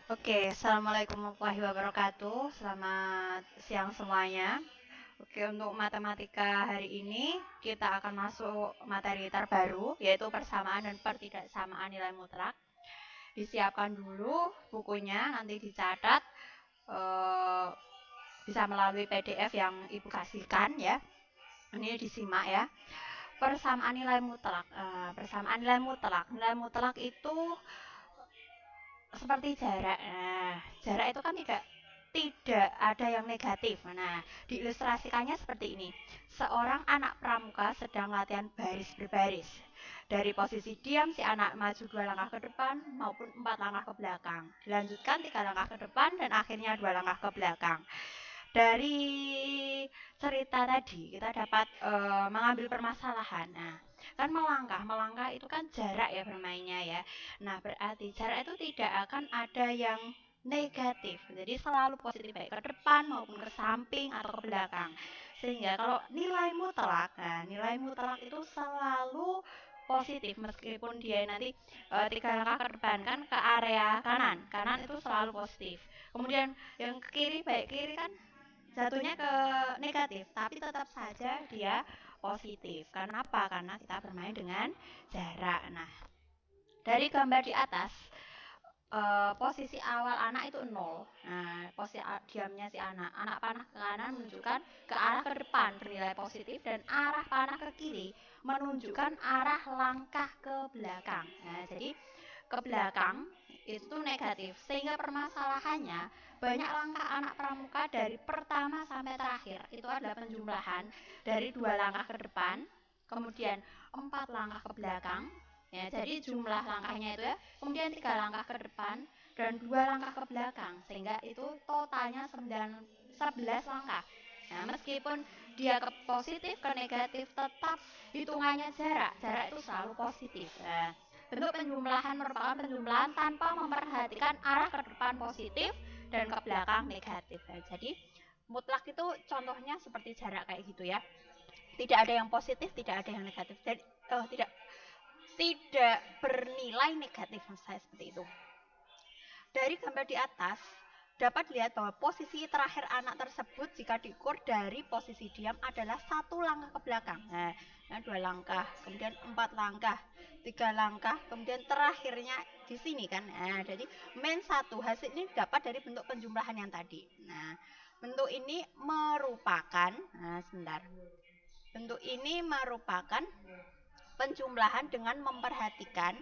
Oke, Assalamualaikum warahmatullahi wabarakatuh. Selamat siang semuanya. Oke, untuk matematika hari ini kita akan masuk materi terbaru, yaitu persamaan dan pertidaksamaan nilai mutlak. Disiapkan dulu bukunya, nanti dicatat. eh, Bisa melalui PDF yang Ibu kasihkan ya. Ini disimak ya. Persamaan nilai mutlak. Persamaan nilai mutlak. Nilai mutlak itu seperti jarak. Nah, jarak itu kan tidak ada yang negatif. Nah, diilustrasikannya seperti ini. Seorang anak pramuka sedang latihan baris berbaris. Dari posisi diam, si anak maju 2 langkah ke depan maupun 4 langkah ke belakang. Dilanjutkan 3 langkah ke depan dan akhirnya 2 langkah ke belakang. Dari cerita tadi kita dapat mengambil permasalahan. Nah, kan melangkah itu kan jarak ya bermainnya ya. Nah, berarti jarak itu tidak akan ada yang negatif, jadi selalu positif baik ke depan maupun ke samping atau ke belakang. Sehingga kalau nilai mutlak, nah nilai mutlak itu selalu positif meskipun dia nanti 3 langkah ke depan kan ke area kanan, kanan itu selalu positif. Kemudian yang ke kiri baik kiri kan jatuhnya ke negatif, tapi tetap saja dia positif. Karena apa? Karena kita bermain dengan jarak. Nah, dari gambar di atas, posisi awal anak itu nol. Nah, posisi diamnya si anak panah ke kanan menunjukkan ke arah ke depan bernilai positif dan arah panah ke kiri menunjukkan arah langkah ke belakang. Nah, jadi ke belakang itu negatif. Sehingga permasalahannya banyak langkah anak pramuka dari pertama sampai terakhir itu adalah penjumlahan dari 2 langkah ke depan, kemudian 4 langkah ke belakang. Ya, jadi jumlah langkahnya itu ya, kemudian 3 langkah ke depan dan 2 langkah ke belakang, sehingga itu totalnya 11 langkah. Nah, meskipun dia ke positif ke negatif tetap hitungannya jarak. Jarak itu selalu positif. Nah, bentuk penjumlahan merupakan penjumlahan tanpa memperhatikan arah ke depan positif dan ke belakang negatif. Nah, jadi mutlak itu contohnya seperti jarak kayak gitu ya. Tidak ada yang positif, tidak ada yang negatif. Jadi tidak tidak bernilai negatif saya seperti itu. Dari gambar di atas dapat dilihat bahwa posisi terakhir anak tersebut jika diukur dari posisi diam adalah 1 langkah ke belakang. Nah 2 langkah, kemudian 4 langkah, 3 langkah, kemudian terakhirnya di sini kan. Nah, jadi min 1 hasil ini dapat dari bentuk penjumlahan yang tadi. Nah, bentuk ini merupakan, sebentar. Bentuk ini merupakan penjumlahan dengan memperhatikan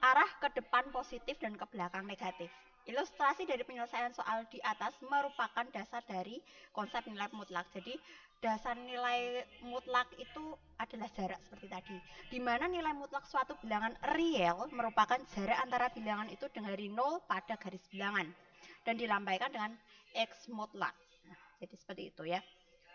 arah ke depan positif dan ke belakang negatif. Ilustrasi dari penyelesaian soal di atas merupakan dasar dari konsep nilai mutlak. Jadi dasar nilai mutlak itu adalah jarak seperti tadi. Di mana nilai mutlak suatu bilangan real merupakan jarak antara bilangan itu dari 0 pada garis bilangan dan dilambaikan dengan x mutlak. Nah, jadi seperti itu ya.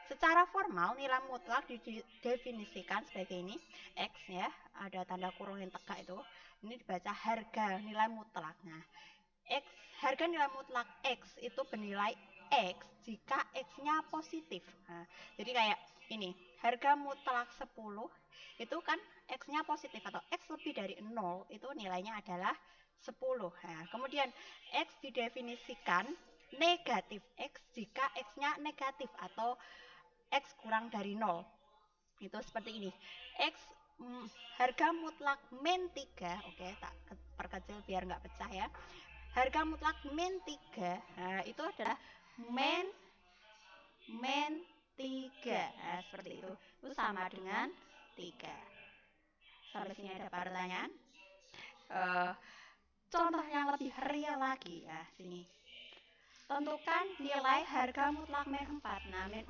Secara formal nilai mutlak didefinisikan sebagai ini x ya, ada tanda kurung yang tegak itu. Ini dibaca harga nilai mutlak. Nah, X harga nilai mutlak X itu bernilai X jika X-nya positif. Nah, jadi kayak ini, harga mutlak 10 itu kan X-nya positif atau X lebih dari 0 itu nilainya adalah 10. Nah, kemudian X didefinisikan negatif X jika X-nya negatif atau X kurang dari 0. Itu seperti ini. X harga mutlak min 3, oke, tak perkecil biar nggak pecah ya. Harga mutlak min 3, nah, itu adalah min min 3. Nah, seperti itu. Itu sama dengan 3. Sampai sini ada pertanyaan? Uh, Contoh yang lebih real lagi ya, sini. Tentukan nilai harga mutlak min 4. Nah, min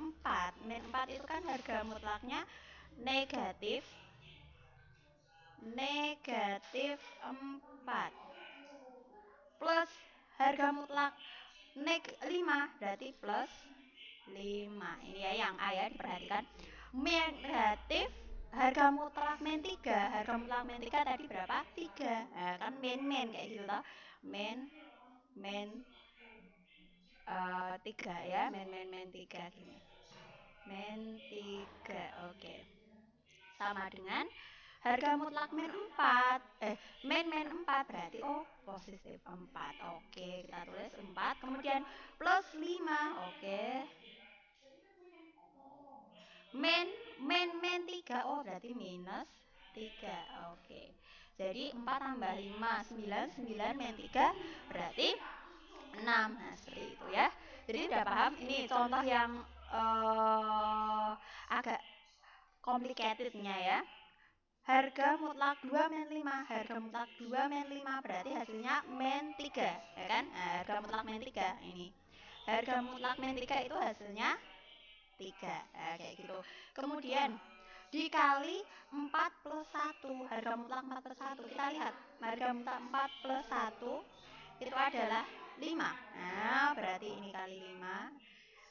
4 itu kan harga mutlaknya negatif negatif 4 plus harga mutlak 5 berarti plus 5. Ini ya yang A ya, diperhatikan. Negatif harga mutlak min 3. Harga mutlak min 3 tadi berapa? 3. Nah, kan min kayak gitu toh. Min min 3 ya, min 3 gini. Min 3. Oke. Sama dengan Harga mutlak min 4. Min 4 berarti positif 4. Oke, kita tulis 4. Kemudian plus 5. Oke. Min 3. Berarti minus 3. Oke. Jadi 4 tambah 5, 9. 9 min 3 berarti 6. Nah, seperti itu ya. Jadi udah paham? Ini contoh yang agak complicatednya ya. Harga mutlak 2 min 5. Harga mutlak 2 min 5 berarti hasilnya min 3, ya kan? Nah, harga mutlak min 3 ini. Harga mutlak min 3 itu hasilnya 3. Nah, kayak gitu. Kemudian dikali 4 plus 1. Harga mutlak 4 plus 1. Kita lihat. Harga mutlak 4 plus 1 itu adalah 5. Nah, berarti ini kali 5.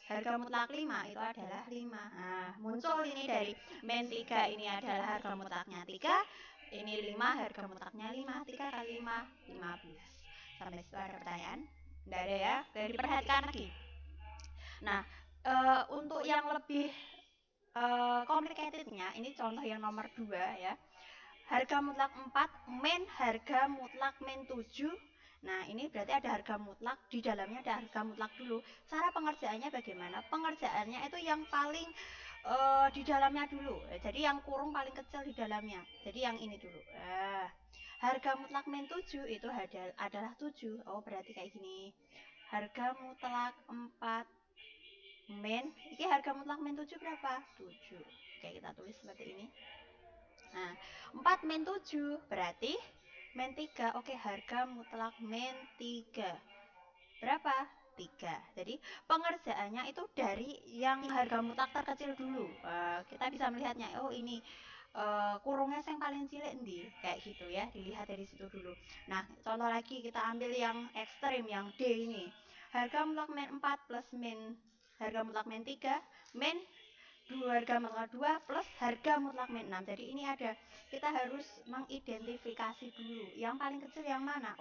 Harga mutlak 5 itu adalah 5. Nah, muncul ini dari min 3 ini adalah harga mutlaknya 3. Ini 5, harga mutlaknya 5. 3 kali 5, 15. Sampai situ ada pertanyaan? Tidak ada ya? Jadi diperhatikan lagi. Nah, untuk yang lebih complicatednya, ini contoh yang nomor 2 ya. Harga mutlak 4 min harga mutlak min 7. Nah, ini berarti ada harga mutlak, di dalamnya ada harga mutlak dulu. Cara pengerjaannya bagaimana? Pengerjaannya itu yang paling di dalamnya dulu. Jadi yang kurung paling kecil di dalamnya. Jadi yang ini dulu. Harga mutlak min 7 itu adalah 7. Berarti kayak gini. Harga mutlak 4 min, ini harga mutlak min 7 berapa? 7. Oke, kita tulis seperti ini. Nah, 4 min 7 berarti min 3. Oke, harga mutlak min 3 berapa? 3. Jadi pengerjaannya itu dari yang harga mutlak terkecil dulu. Kita bisa melihatnya. Ini kurungnya yang paling cilik nih, kayak gitu ya. Dilihat dari situ dulu. Nah, contoh lagi kita ambil yang ekstrim, yang D ini. Harga mutlak min 4 plus min harga mutlak min 3 min harga mutlak 2 plus harga mutlak min 6. Jadi ini ada, kita harus mengidentifikasi dulu yang paling kecil yang mana.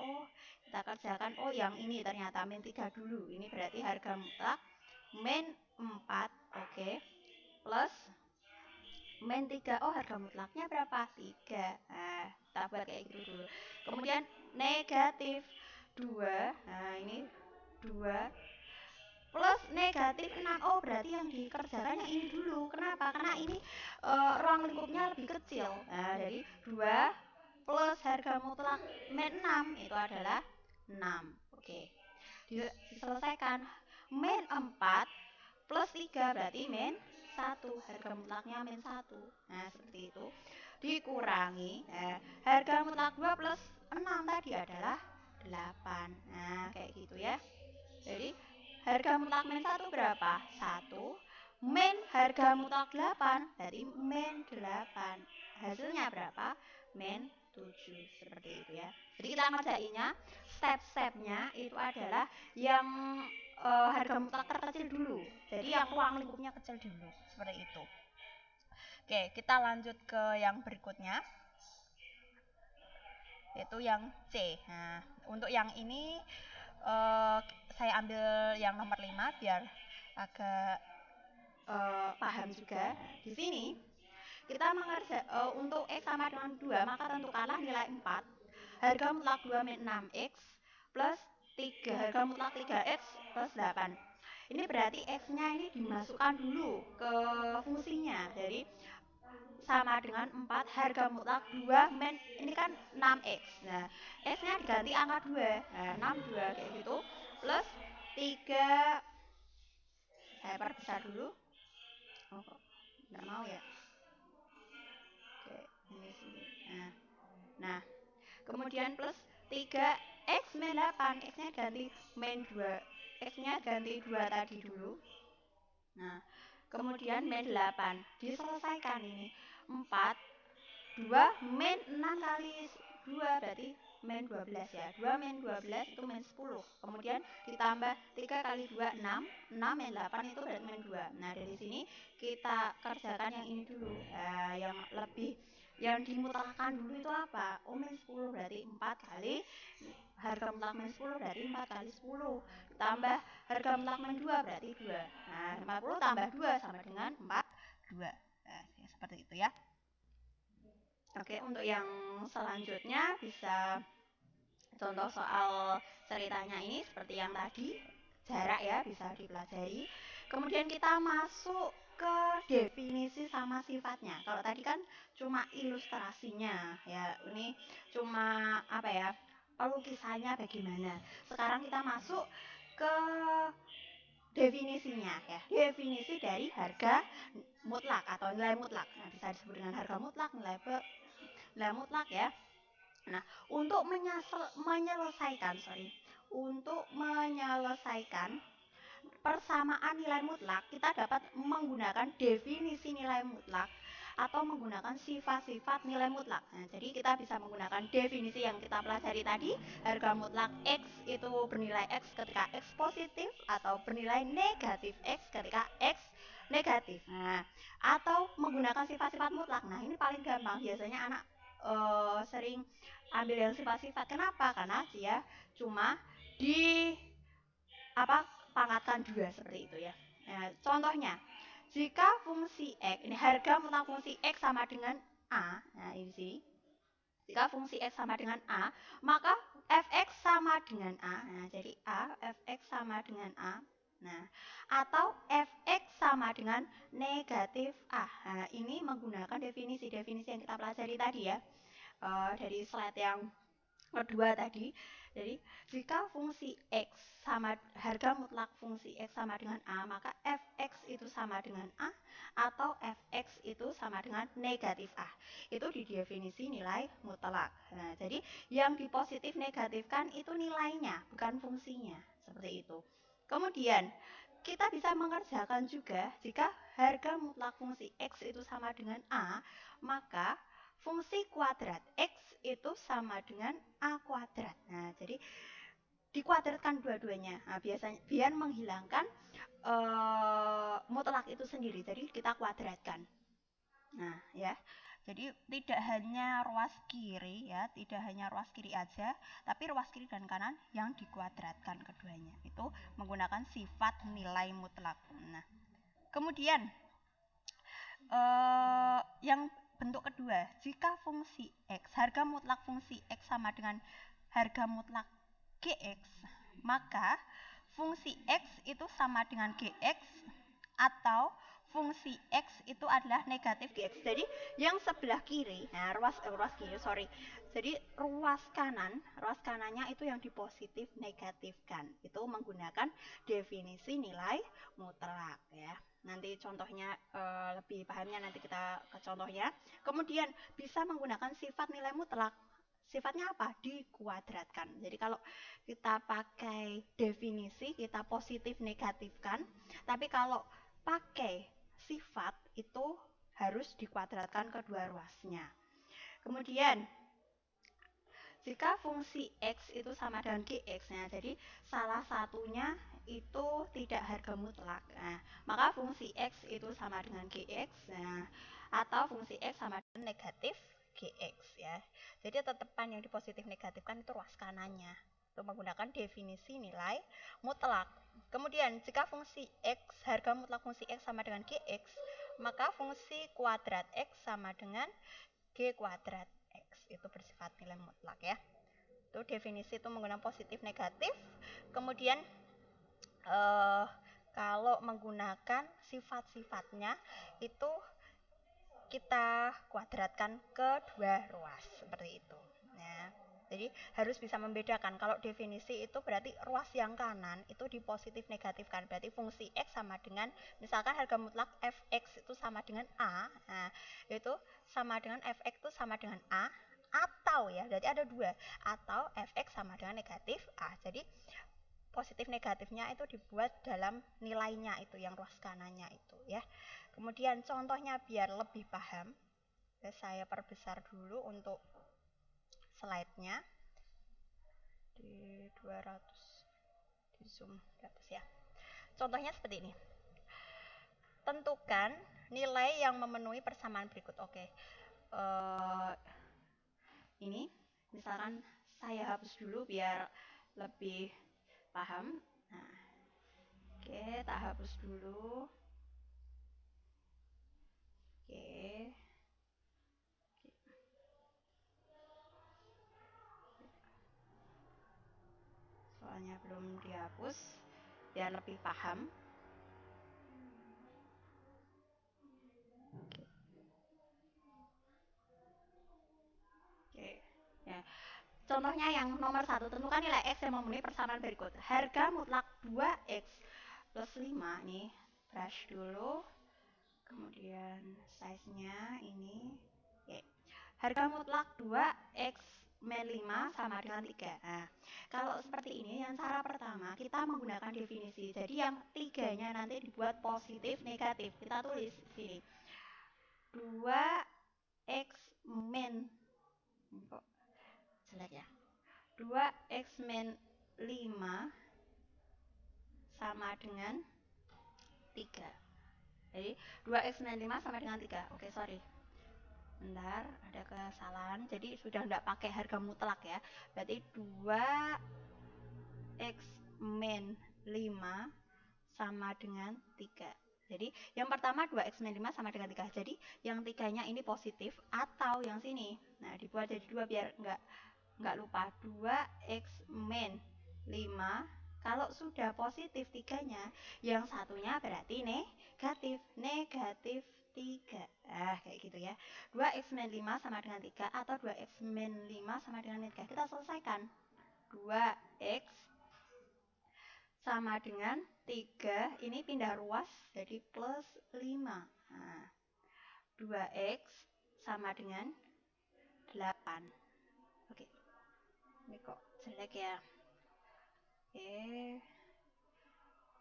Kita kerjakan, yang ini ternyata min 3 dulu. Ini berarti harga mutlak min 4. Oke. Plus min 3. Harga mutlaknya berapa? 3. Nah, kita buat kayak gitu dulu. Kemudian negatif 2. Nah, ini 2 plus negatif 6. Berarti yang dikerjakan yang ini dulu. Kenapa? Karena ini ruang lingkupnya lebih kecil. Nah, jadi 2 plus harga mutlak min 6 itu adalah 6. Oke. Diselesaikan. Min 4 plus 3 berarti min 1. Harga mutlaknya min 1. Nah, seperti itu. Dikurangi. Harga mutlak 2 plus 6 tadi adalah 8. Nah, kayak gitu ya. Jadi harga mutlak min 1 berapa? 1. Min harga mutlak 8 berarti min 8. Hasilnya berapa? Min 7. Seperti itu ya. Jadi kita ngerjainnya, step-stepnya itu adalah yang harga mutlak terkecil dulu. Jadi yang ruang lingkupnya kecil dulu. Seperti itu. Oke, kita lanjut ke yang berikutnya. Yaitu yang C. Nah, untuk yang ini saya ambil yang nomor 5 biar agak paham juga. Di sini kita mengerjakan untuk X sama dengan 2, maka tentukanlah nilai 4. Harga mutlak 2 min 6X plus 3. Harga mutlak 3X plus 8. Ini berarti X-nya ini dimasukkan dulu ke fungsinya. Jadi sama dengan 4 harga mutlak 2 min, ini kan 6X. Nah, X-nya diganti angka 2. Nah, 62 kayak gitu. Plus 3. Saya perbesar dulu. Nggak mau ya. Oke, ini sini. Nah, kemudian plus 3X min 8. X-nya ganti min 2. X-nya ganti 2 tadi dulu. Nah, kemudian min 8. Diselesaikan ini. 4 2 min 6 kali 2 berarti min 12 ya. 2 min 12 itu min 10. Kemudian ditambah 3 kali 2 6. 6 min 8 itu berarti min 2. Nah, dari sini kita kerjakan yang ini dulu. Yang lebih, yang dimutlakan dulu itu apa? Min 10 berarti 4 kali harga mutlak min 10 berarti 4 kali 10. Tambah harga mutlak min 2 berarti 2. Nah, 40 tambah 2 sama dengan 42. Nah, seperti itu ya. Oke, untuk yang selanjutnya bisa contoh soal ceritanya ini seperti yang tadi, jarak ya bisa dipelajari. Kemudian kita masuk ke definisi sama sifatnya. Kalau tadi kan cuma ilustrasinya ya, ini cuma apa ya, pelukisannya bagaimana. Sekarang kita masuk ke definisinya ya. Definisi dari harga mutlak atau nilai mutlak. Nah, bisa disebut dengan harga mutlak, nilai mutlak ya. Nah, untuk menyelesaikan persamaan nilai mutlak, kita dapat menggunakan definisi nilai mutlak atau menggunakan sifat-sifat nilai mutlak. Nah, jadi kita bisa menggunakan definisi yang kita pelajari tadi, harga mutlak X itu bernilai X ketika X positif atau bernilai negatif X ketika X negatif. Nah, atau menggunakan sifat-sifat mutlak. Nah, ini paling gampang biasanya anak sering ambil yang sifat-sifat. Kenapa? Karena dia cuma di apa pangkatkan dua seperti itu ya. Nah, contohnya, jika fungsi x ini harga mutlak fungsi x sama dengan a, nah ini sini, jika fungsi x sama dengan a, maka fx sama dengan a. Nah, jadi fx sama dengan a. Nah, atau fx sama dengan negatif a. Nah, ini menggunakan definisi-definisi yang kita pelajari tadi ya. Dari slide yang kedua tadi. Jadi jika fungsi x sama harga mutlak fungsi x sama dengan a, maka fx itu sama dengan a atau fx itu sama dengan negatif a. Itu di definisi nilai mutlak. Nah, jadi yang dipositif negatifkan itu nilainya, bukan fungsinya. Seperti itu. Kemudian kita bisa mengerjakan juga jika harga mutlak fungsi x itu sama dengan a, maka fungsi kuadrat x itu sama dengan a kuadrat. Nah, jadi dikuadratkan dua-duanya. Nah, biasanya biar menghilangkan mutlak itu sendiri. Jadi kita kuadratkan. Nah, ya. Jadi tidak hanya ruas kiri ya, tidak hanya ruas kiri aja, tapi ruas kiri dan kanan yang dikuadratkan keduanya. Itu menggunakan sifat nilai mutlak. Nah, kemudian yang bentuk kedua, jika fungsi x, harga mutlak fungsi x sama dengan harga mutlak gx, maka fungsi x itu sama dengan gx atau fungsi x itu adalah negatif gx. Jadi yang sebelah kiri, nah ruas kiri, sorry. Jadi ruas kanannya itu yang dipositif negatifkan. Itu menggunakan definisi nilai mutlak ya. Nanti contohnya lebih pahamnya nanti kita ke contohnya. Kemudian bisa menggunakan sifat nilai mutlak. Sifatnya apa? Dikuadratkan. Jadi kalau kita pakai definisi kita positif negatifkan, tapi kalau pakai sifat itu harus dikuadratkan kedua ruasnya. Kemudian jika fungsi x itu sama dengan gx, nah jadi salah satunya itu tidak harga mutlak. Nah, maka fungsi x itu sama dengan gx, nah, atau fungsi x sama dengan negatif gx ya. Jadi tetepan yang dipositif negatifkan itu ruas kanannya. Itu menggunakan definisi nilai mutlak. Kemudian jika fungsi x, harga mutlak fungsi x sama dengan gx, maka fungsi kuadrat x sama dengan g kuadrat x. Itu bersifat nilai mutlak ya. Itu definisi itu menggunakan positif negatif. Kemudian kalau menggunakan sifat-sifatnya itu kita kuadratkan ke dua ruas seperti itu ya. Jadi harus bisa membedakan. Kalau definisi itu berarti ruas yang kanan itu dipositif negatifkan. Berarti fungsi x sama dengan, misalkan harga mutlak fx itu sama dengan a. Nah, itu sama dengan fx itu sama dengan a. Atau ya, berarti ada dua. Atau fx sama dengan negatif a. Jadi positif negatifnya itu dibuat dalam nilainya itu, yang ruas kanannya itu ya. Kemudian contohnya biar lebih paham, saya perbesar dulu untuk slide-nya di 200, di zoom di atas ya. Contohnya seperti ini. Tentukan nilai yang memenuhi persamaan berikut. Oke. Ini misalkan saya hapus dulu biar lebih paham. Nah, oke, tak hapus dulu. Oke. misalnya belum dihapus biar lebih paham. Oke. Ya. Contohnya yang nomor 1, tentukan nilai X yang memenuhi persamaan berikut. Harga mutlak 2X plus 5 nih, brush dulu. Kemudian size-nya ini. Oke. Harga mutlak 2X min 5 sama dengan 3. Nah, kalau seperti ini, yang cara pertama kita menggunakan definisi. Jadi yang 3-nya nanti dibuat positif, negatif. Kita tulis di sini. 2X min, kok jelek ya? 2X min 5 sama dengan 3. Jadi 2X min 5 sama dengan 3. Oke, sorry. Bentar, ada kesalahan. Jadi sudah tidak pakai harga mutlak ya. Berarti 2X min 5 sama dengan 3. Jadi yang pertama 2X min 5 sama dengan 3. Jadi yang 3-nya ini positif atau yang sini. Nah, dibuat jadi 2 biar nggak lupa. 2X min 5 kalau sudah positif 3-nya, yang satunya berarti negatif. Negatif 3. Kayak gitu ya. 2X min 5 sama dengan 3 atau 2X min 5 sama dengan 3. Kita selesaikan. 2X sama dengan 3. Ini pindah ruas jadi plus 5. Nah, 2X sama dengan 8. Oke. Ini kok jelek ya. Oke.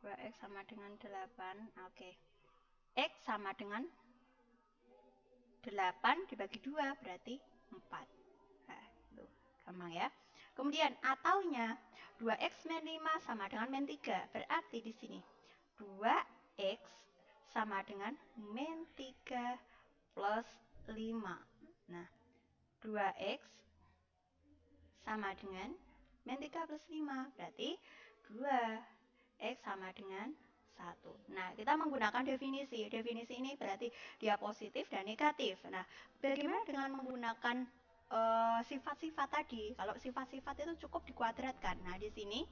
2X sama dengan 8. Oke. X sama dengan 8 dibagi 2 berarti 4. Nah, itu gampang ya. Kemudian ataunya 2X min 5 sama dengan min 3. Berarti di sini 2X sama dengan min 3 plus 5. Nah, 2X sama dengan min 3 plus 5. Berarti 2X sama dengan 1. Nah, kita menggunakan definisi. Definisi ini berarti dia positif dan negatif. Nah, bagaimana dengan menggunakan sifat-sifat tadi? Kalau sifat-sifat itu cukup dikuadratkan. Nah, di sini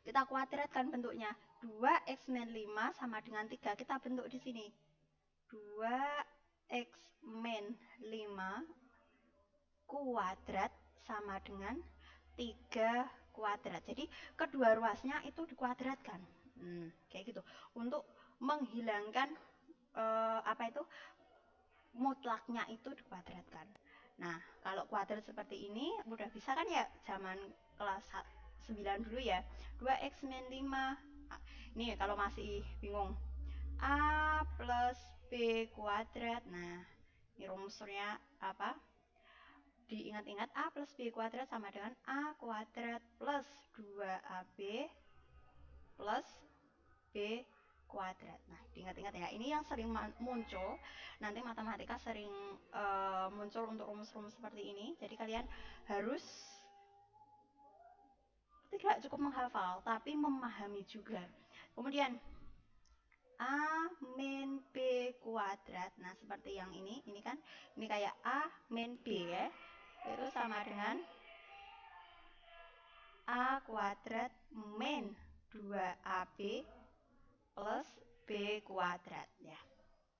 kita kuadratkan bentuknya. 2X min 5 sama dengan 3. Kita bentuk di sini. 2X min 5 kuadrat sama dengan 3 kuadrat. Jadi kedua ruasnya itu dikuadratkan. Kayak gitu. Untuk menghilangkan apa itu mutlaknya itu dikuadratkan. Nah, kalau kuadrat seperti ini udah bisa kan ya zaman kelas 9 dulu ya. 2X min 5. Ini kalau masih bingung. A plus B kuadrat. Nah, ini rumusnya apa? Diingat-ingat, A plus B kuadrat sama dengan A kuadrat plus 2AB plus B kuadrat. Nah, diingat-ingat ya, ini yang sering muncul. Nanti matematika sering muncul untuk rumus-rumus seperti ini. Jadi kalian harus tidak cukup menghafal, tapi memahami juga. Kemudian A min B kuadrat. Nah, seperti yang ini kan, ini kayak A min B ya. Itu sama dengan A kuadrat min 2AB plus B kuadrat ya.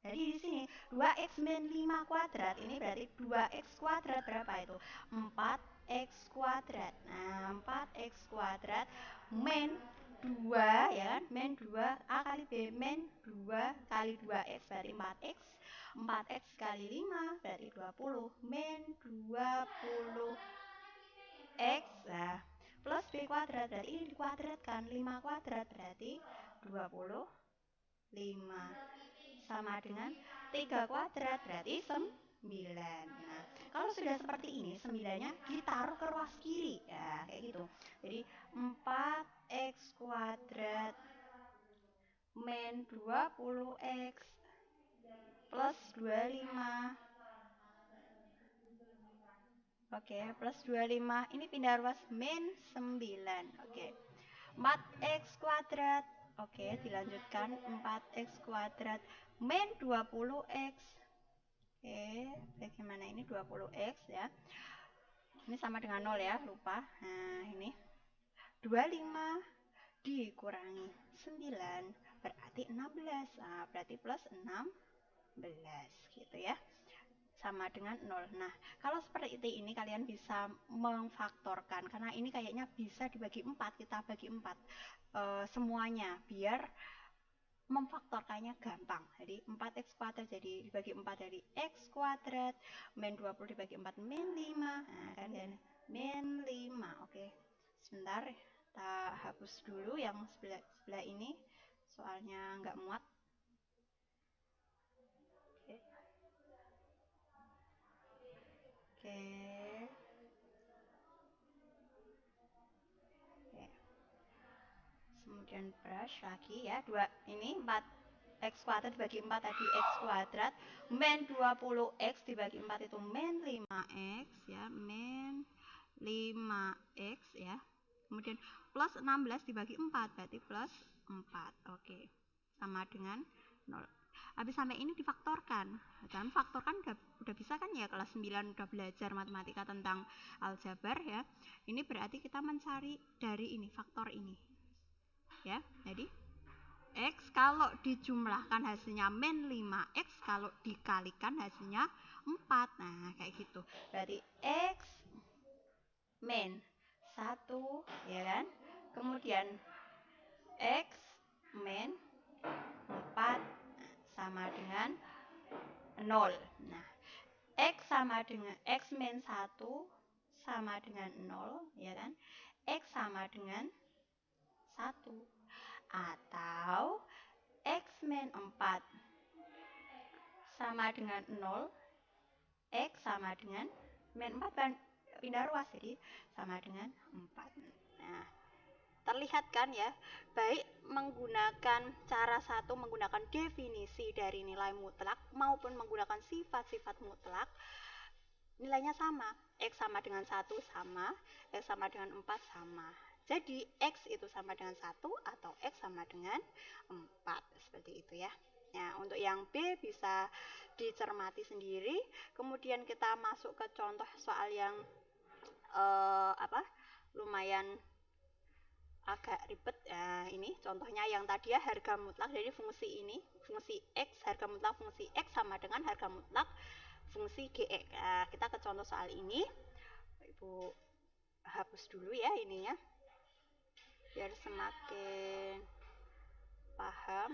Jadi di sini 2X min 5 kuadrat ini berarti 2X kuadrat berapa itu? 4X kuadrat. Nah, 4X kuadrat min 2 ya kan? Min 2 A kali B min 2 kali 2X berarti 4X. 4X kali 5 berarti 20 min 20X. Nah, plus B kuadrat berarti ini dikuadratkan. 5 kuadrat berarti 25 sama dengan 3 kuadrat berarti 9. Nah, kalau sudah seperti ini 9-nya ditaruh ke ruas kiri ya, kayak gitu. Jadi 4X kuadrat min 20X plus 25. Oke, plus 25 ini pindah ruas min 9. Oke. 4X kuadrat. Oke, dilanjutkan 4X kuadrat min 20X. Oke, bagaimana ini 20X ya. Ini sama dengan 0 ya, lupa. Nah, ini 25 dikurangi 9 berarti 16. Nah, berarti plus 16 gitu ya. Sama dengan 0. Nah, kalau seperti ini kalian bisa memfaktorkan karena ini kayaknya bisa dibagi 4. Kita bagi 4 semuanya biar memfaktorkannya gampang. Jadi 4x kuadrat jadi dibagi 4 dari x kuadrat, min 20 dibagi 4 min 5. Nah, kan min 5. Oke. Sebentar, kita hapus dulu yang sebelah ini. Soalnya nggak muat. Oke. Oke. Oke. Kemudian brush lagi ya. Ini 4x kuadrat dibagi 4 tadi x kuadrat. Min 20x dibagi 4 itu min 5x ya. Min 5x ya. Kemudian plus 16 dibagi 4 berarti plus 4. Oke. Sama dengan 0. Habis sampai ini difaktorkan. Dan faktorkan udah bisa kan ya, kelas 9 udah belajar matematika tentang aljabar ya. Ini berarti kita mencari dari ini faktor ini. Ya, jadi x kalau dijumlahkan hasilnya min 5x, kalau dikalikan hasilnya 4. Nah, kayak gitu. Berarti x min 1 ya kan? Kemudian x min 4 sama dengan 0. Nah, x sama dengan x min 1 sama dengan 0 ya kan? X sama dengan 1 atau x min 4 sama dengan 0, x sama dengan min 4 kan pindah ruas jadi sama dengan 4. Nah, terlihat kan ya, baik menggunakan cara satu menggunakan definisi dari nilai mutlak maupun menggunakan sifat-sifat mutlak, nilainya sama. X sama dengan 1 sama, X sama dengan 4 sama. Jadi X itu sama dengan 1 atau X sama dengan 4. Seperti itu ya. Nah, untuk yang B bisa dicermati sendiri. Kemudian kita masuk ke contoh soal yang lumayan agak ribet. Ini contohnya yang tadi ya, harga mutlak. Jadi fungsi ini, fungsi X, harga mutlak fungsi X sama dengan harga mutlak fungsi Gx. Kita ke contoh soal ini. Ibu hapus dulu ya ininya biar semakin paham.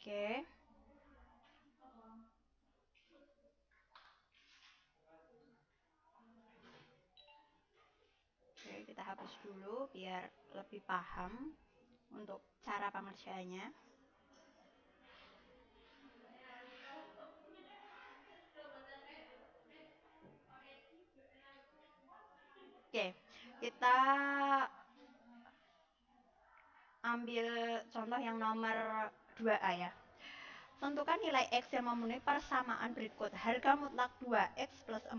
Oke. Oke, kita hapus dulu biar lebih paham untuk cara pengerjaannya. Oke, kita ambil contoh yang nomor 2A ya. Tentukan nilai X yang memenuhi persamaan berikut. Harga mutlak 2X plus 4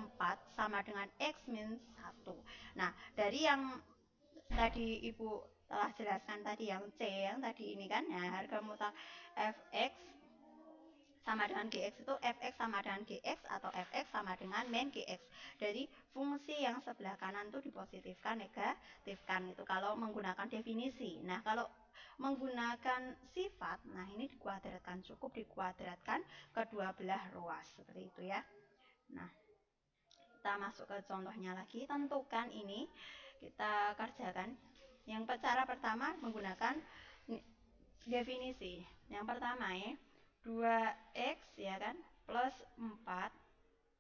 sama dengan X min 1. Nah, dari yang tadi Ibu telah jelaskan tadi yang C, yang tadi ini kan, ya, harga mutlak Fx sama dengan Gx itu Fx sama dengan Gx atau Fx sama dengan min Gx. Jadi fungsi yang sebelah kanan itu dipositifkan, negatifkan itu kalau menggunakan definisi. Nah, kalau menggunakan sifat, nah ini dikuadratkan, cukup dikuadratkan kedua belah ruas seperti itu ya. Nah, kita masuk ke contohnya lagi. Tentukan ini, kita kerjakan. Yang cara pertama menggunakan definisi. Yang pertama ya, 2x ya kan plus 4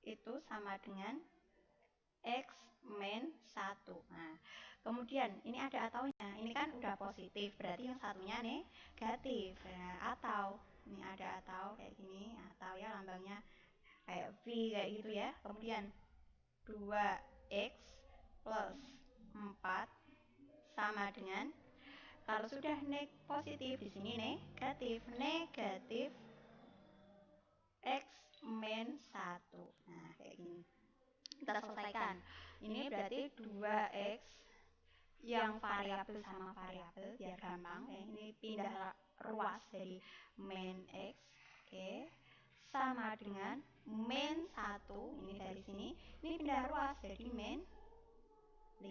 itu sama dengan x min 1. Nah, kemudian ini ada ataunya. Ini kan udah positif, berarti yang satunya negatif. Nah, atau ini ada atau kayak gini, atau ya lambangnya kayak V kayak gitu ya. Kemudian 2x plus 4 sama dengan, kalau sudah positif di sini negatif x min 1. Nah, kayak gini. Kita selesaikan. Ini berarti 2x yang variabel sama variabel biar gampang ya. Ini pindah ruas dari min x, oke, sama dengan min 1 ini dari sini, ini pindah ruas jadi min 4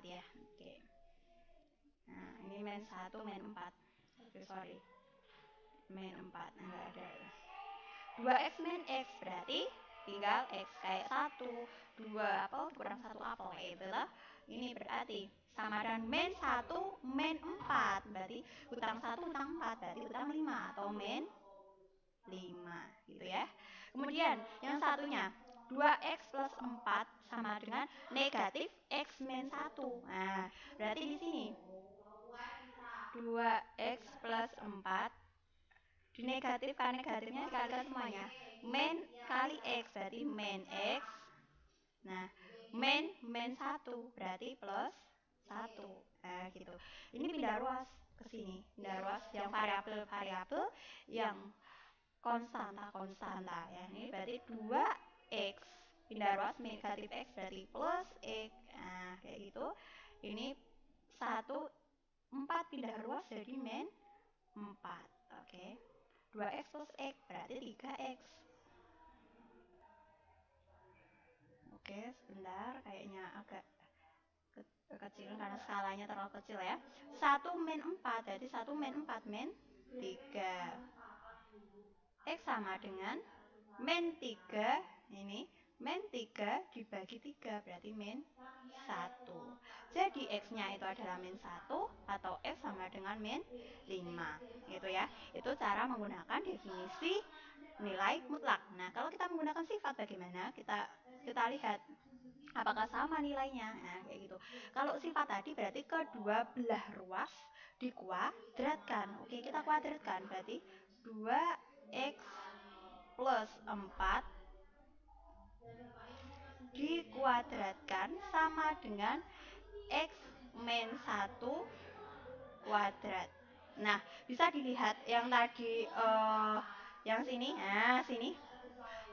ya, oke. Nah ini min 1 min 4, sorry min 4, enggak ada 2x min x berarti tinggal x kayak 1 2 apel kurang 1 apel kayak gitu lah. Ini berarti sama dengan min 1 min 4 berarti utang 1 utang 4 berarti utang 5 atau min 5 gitu ya. Kemudian yang satunya 2x plus 4 sama dengan negatif x min 1. Nah, berarti di sini 2x plus 4 dinegatifkan, negatifnya dikalikan semuanya. Min kali x berarti min x. Nah, min 1 berarti plus 1. Nah, gitu. Ini pindah ruas ke sini. Pindah ruas yang variabel yang konstanta ya. Ini berarti 2x pindah ruas negatif x berarti plus x. Nah, kayak gitu. Ini 4 pindah ruas jadi min 4. Oke. 2x plus x berarti 3x. Oke, sebentar kayaknya agak kecil karena skalanya terlalu kecil ya. 1 min 4 berarti 1 min 4 min 3. X sama dengan min 3 ini min 3 dibagi 3 berarti min 1. Jadi x-nya itu adalah min 1 atau x sama dengan min 5 gitu ya. Itu cara menggunakan definisi nilai mutlak. Nah, kalau kita menggunakan sifat bagaimana? Kita lihat apakah sama nilainya. Nah, kayak gitu. Kalau sifat tadi berarti kedua belah ruas dikuadratkan. Oke, kita kuadratkan berarti 2x plus 4 dikuadratkan sama dengan x min 1 kuadrat. Nah, bisa dilihat yang tadi yang sini, nah sini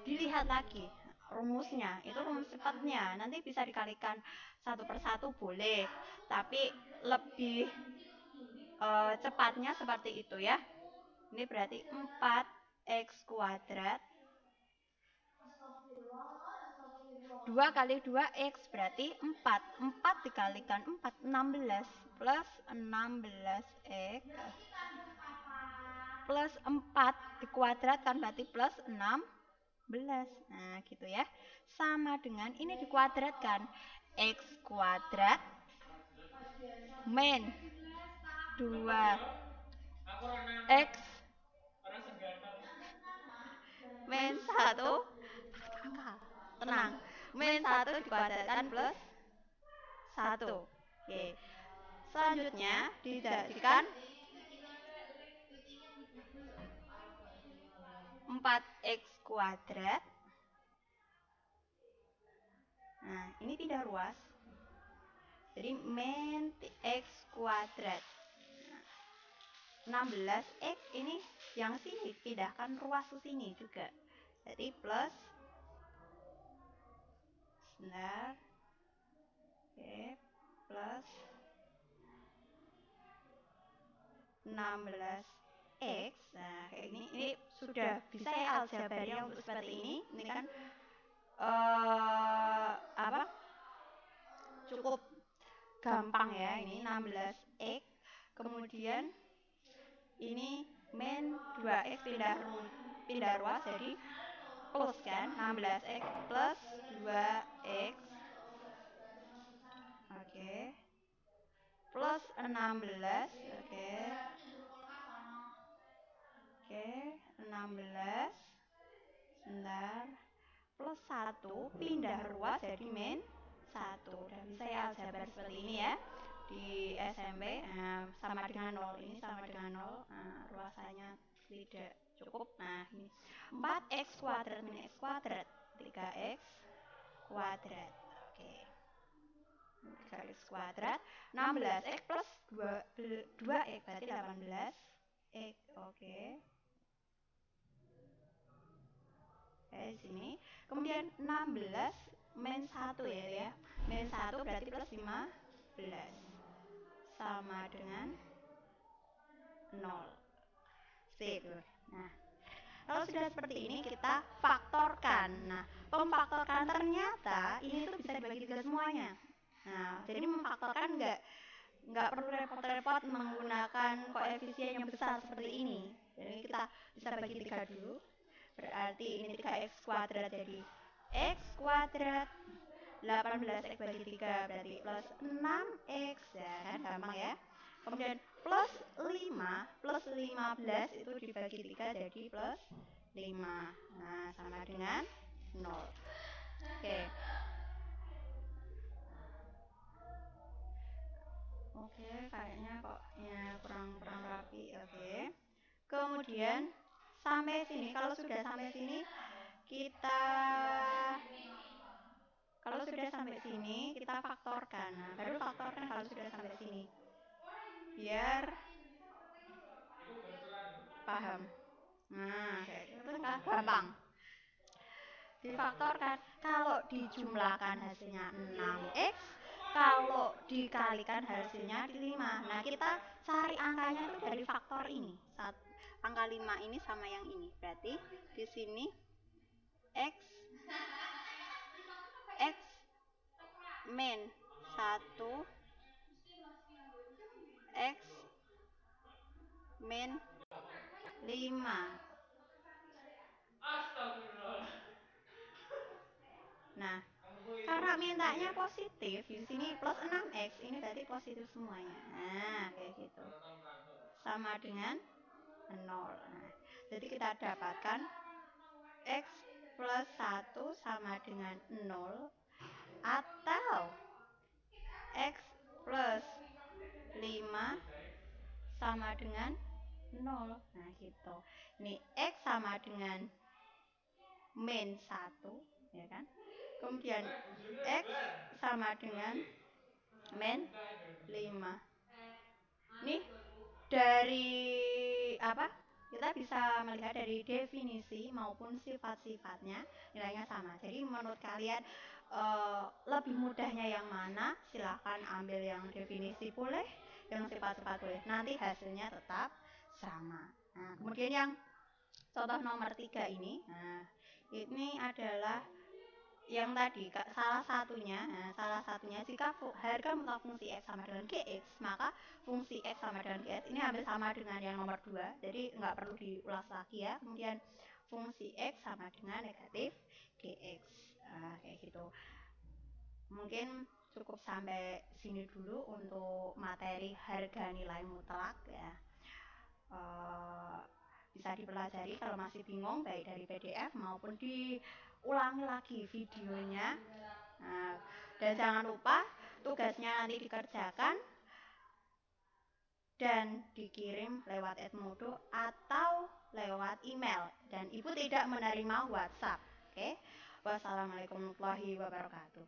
dilihat lagi rumusnya, itu rumus cepatnya. Nanti bisa dikalikan 1/1 boleh, tapi lebih cepatnya seperti itu ya. Ini berarti 4x kuadrat 2 kali 2x berarti 4. 4 dikalikan 4 16 plus 16x plus 4 dikuadratkan berarti plus 16. Nah, gitu ya. Sama dengan ini dikuadratkan x kuadrat min 2x min 1 tenang, min 1 dikuadratkan plus 1. Oke. Selanjutnya dijadikan 4x kuadrat. Nah, ini pindah ruas. Jadi min x kuadrat. 16x ini yang sini pindahkan ruas ke sini juga. Jadi plus sebentar. Oke, plus 16x. Nah, kayak ini sudah bisa ya aljabarnya untuk seperti ini. Ini kan cukup gampang ya, ini 16x. Kemudian ini min 2x pindah ruas jadi plus kan, 16x plus 2x. Oke. Plus 16, oke. Oke, 16. Sebentar. Plus 1 pindah ruas jadi min 1. Dan bisa ya aljabar seperti ini ya. Di SMP sama dengan 0, ini sama dengan 0. Nah, ruasannya tidak cukup. Nah, ini 4x kuadrat min x kuadrat 3x kuadrat. Oke. 3x kuadrat 16x plus 2x berarti 18x. Oke. Di sini. Kemudian 16 min 1 ya. Min 1 berarti plus 15 sama dengan 0. Sip. Nah, kalau sudah seperti ini kita faktorkan. Nah, pemfaktorkan ternyata ini tuh bisa dibagi 3 semuanya. Nah, jadi memfaktorkan nggak perlu repot-repot menggunakan koefisien yang besar seperti ini. Jadi kita bisa bagi 3 dulu. Berarti ini 3x kuadrat jadi x kuadrat 18x bagi 3 berarti plus 6x ya kan, gampang ya. Kemudian plus 5 plus 15 itu dibagi 3 jadi plus 5. Nah, sama dengan 0. Oke. Oke, kayaknya kok ya kurang rapi. Oke. Kemudian sampai sini, kalau sudah sampai sini kita faktorkan. Nah, baru faktorkan kalau sudah sampai sini. Biar paham. Nah, kayak gitu kan gampang. Difaktorkan, kalau dijumlahkan hasilnya 6x, kalau dikalikan hasilnya 5. Nah, kita cari angkanya itu dari faktor ini. Angka 5 ini sama yang ini. Berarti di sini x min 1 x min 5. Nah, karena mintanya positif, di sini plus 6x, ini berarti positif semuanya. Nah, kayak gitu. Sama dengan 0. Nah, jadi kita dapatkan x plus 1 sama dengan 0 atau x plus 5 sama dengan 0. Nah, gitu. Ini x sama dengan min 1, ya kan? Kemudian x sama dengan min 5. Nih, dari apa? Kita bisa melihat dari definisi maupun sifat-sifatnya nilainya sama. Jadi menurut kalian lebih mudahnya yang mana? Silahkan ambil yang definisi boleh, yang sifat-sifat boleh. Nanti hasilnya tetap sama. Nah, kemudian yang contoh nomor 3 ini, nah, ini adalah yang tadi salah satunya jika harga mutlak fungsi x sama dengan gx, maka fungsi x sama dengan gx ini hampir sama dengan yang nomor 2, jadi nggak perlu diulas lagi ya. Kemudian fungsi x sama dengan negatif gx. Kayak gitu. Mungkin cukup sampai sini dulu untuk materi harga nilai mutlak ya. Bisa dipelajari kalau masih bingung, baik dari PDF maupun diulangi lagi videonya. Nah, dan jangan lupa tugasnya nanti dikerjakan dan dikirim lewat Edmodo atau lewat email, dan Ibu tidak menerima WhatsApp. Oke. Wassalamualaikum warahmatullahi wabarakatuh.